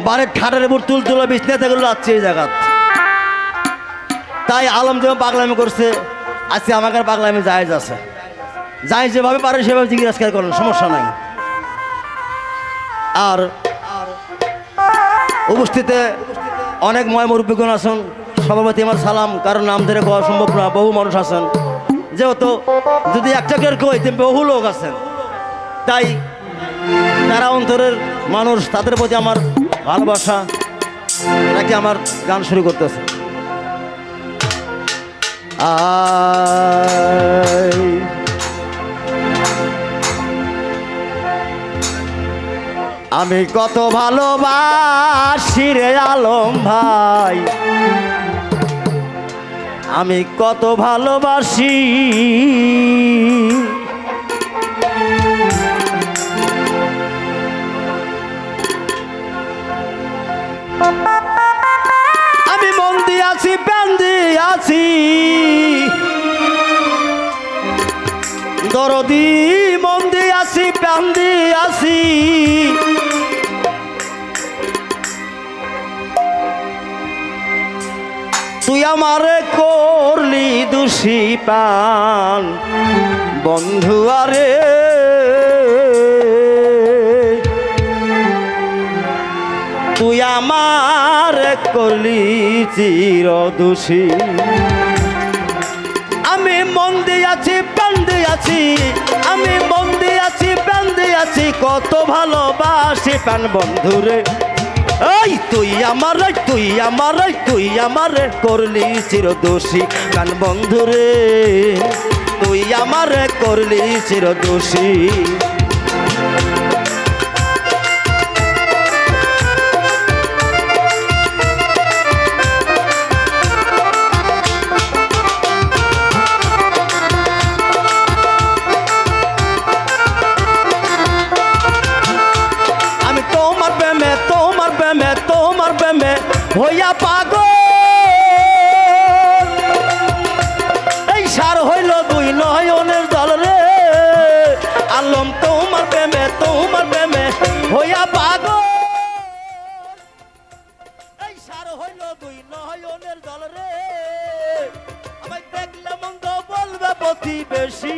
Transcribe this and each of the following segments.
বাড়ির ঠাটার উপর তুলতুলা বিছনা থেকে যাচ্ছে এই জায়গা। তাই আলম যেমন পাগলামি করছে, আজকে আমাকে পাগলামি জায়েজ আছে। যাই যেভাবে পারে সেভাবে জিজ্ঞাসা করেন, সমস্যা নাই। আর উপস্থিতে অনেক ময় মুরব্বীগণ আছেন, সবার প্রতি আমার সালাম। কারণ নাম ধরে খাওয়া সম্ভব না, বহু মানুষ আছেন। যেহেতু যদি একটা কেউ কই বহু লোক আছেন, তাই তারা অন্তরের মানুষ, তাদের প্রতি আমার ভালোবাসা নাকি আমার গান শুরু করতেছে। আমি কত ভালোবাসি রে আলম ভাই, আমি কত ভালোবাসি। আমি মন দিয়াছি, প্রাণ দিয়াছি, দরদি মন দিয়াছি, প্রাণ দিয়াছি। তুই আমারে করলি দোষী প্রাণ বন্ধু, আরে তুই আমারে করলি চির দোষী। আমি মন দিয়াছি, প্রাণ দিয়াছি, আমি মন দিয়াছি, প্রাণ দিয়াছি, কত ভালোবাসি প্রাণ বন্ধুরে। এই তুই আমার, তুই আমার, তুই আমার করলি চির দোষী প্রাণ বন্ধুরে, তুই আমার করলি চির দোষী। হইয়া পাগল এই সার হইল দুই নয়নের জল রে আলম, তোমার প্রেমে, তোমার প্রেমে হইয়া পাগল এই সার হইল দুই নয়নের জল রে। আমায় দেখলে মন্দ বলবে প্রতিবেশী,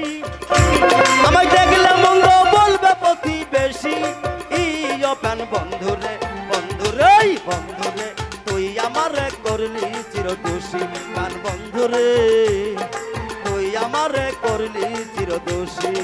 আমায় দেখলে মন্দ বলবে প্রতিবেশী। ইয় প্রাণ বন্ধুরে, বন্ধুরে, বন্ধুরে তুই আমারে করলি চির দোষী প্রাণ বন্ধুরে, তুই আমারে করলি চির দোষী।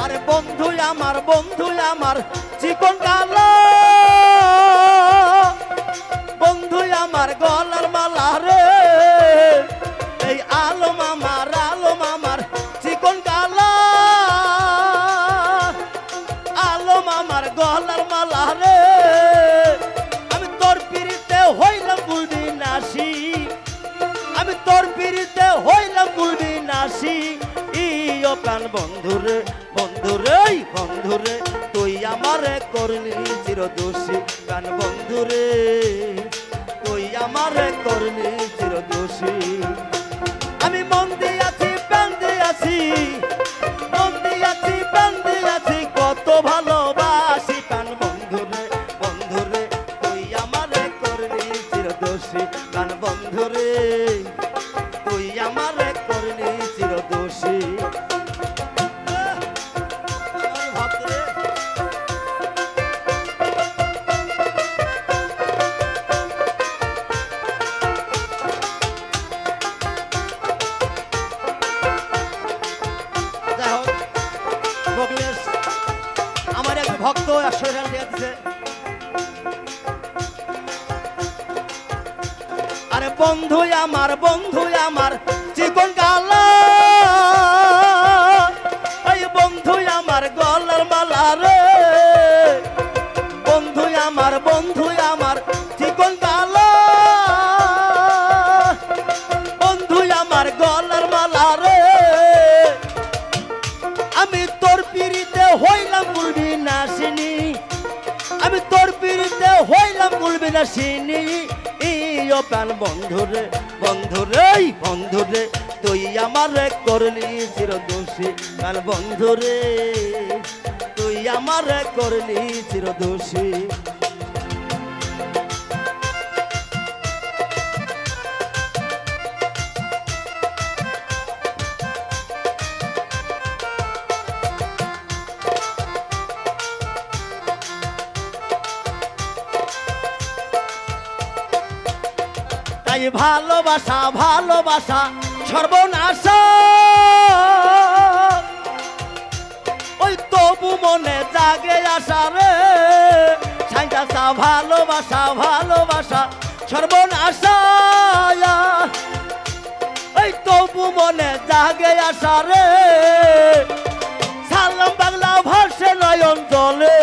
আরে বন্ধু আমার, বন্ধু আমার চিকন কালো, বন্ধু আমার গলার মালা রে। এই আলম আমার, আলম আমার চিকন কালো, আলম আমার গলার মালা রে। আমি তোর পিড়িতে হইলাম কুলবিনাশী, আমি তোর পিড়িতে হইলাম কুলবিনাশী। ইয় প্রাণ বন্ধুরে, বন্ধুরে, বন্ধুরে তুই আমারে করলি চির দোষী প্রাণ বন্ধুরে, তুই আমারে করলি চির দোষী। আমি মন দিয়াছি, প্রাণ দিয়াছি, মন দিয়াছি, প্রাণ দিয়াছি, কত ভালোবাসি প্রাণ বন্ধুরে, বন্ধুরে তুই আমারে করলি চির দোষী প্রাণ বন্ধুরে, তুই আমারে করলি চির দোষী। আমার এক ভক্ত 100 টাকা দিয়ে দিছে। আরে বন্ধু আমার, বন্ধু আমার চিকন কালো, এই বন্ধু আমার গলার মালা রে। বন্ধু আমার, বন্ধু আমার চিকন কালো, বন্ধু আমার গলার মালা রে। ভুলবি না চিনি ও প্রাণ বন্ধুরে বন্ধুরে বন্ধুরে তুই আমারে করলি চিরদোষী প্রাণ বন্ধুরে তুই আমারে করলি চিরদোষী তাই ভালোবাসা ভালোবাসা সর্বনাশ ওই তবু মনে জাগে আশা রে সাইকাসা ভালোবাসা ভালোবাসা সর্বনাশ ওই তবু মনে জাগে আশা রে সালাম বাংলা ভাষে নয়ন জলে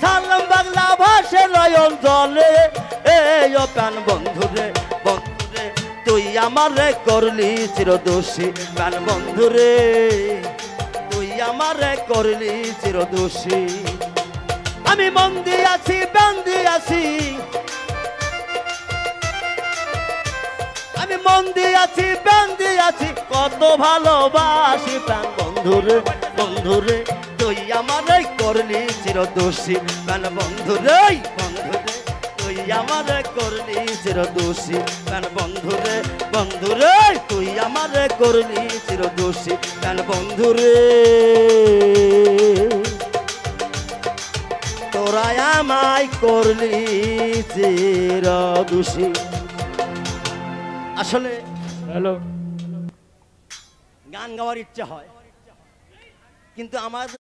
সালাম বাংলা ভাষে নয়ন জলে এই প্রাণ বন্ধুরে বন্ধুরে তুই আমারে করলি চিরদোষী প্রাণ বন্ধুরে তুই আমারে করলি চিরদোষী আমি মন্দি আছি বান্দি আছি আমি মন্দি আছি বান্দি আছি কত ভালোবাসি প্রাণ বন্ধুরে বন্ধুরে তুই আমারে করলি চিরদোষী প্রাণ বন্ধুরে বন্ধুরে তুই আমারে করলি চিরদোষী প্রাণ বন্ধুরে বন্ধুরে তুই আমারে করলি চিরদোষী প্রাণ বন্ধুরে তোরা আমায় করলি চিরদোষী আসলে হ্যালো গান গাওয়ার ইচ্ছা হয় কিন্তু আমার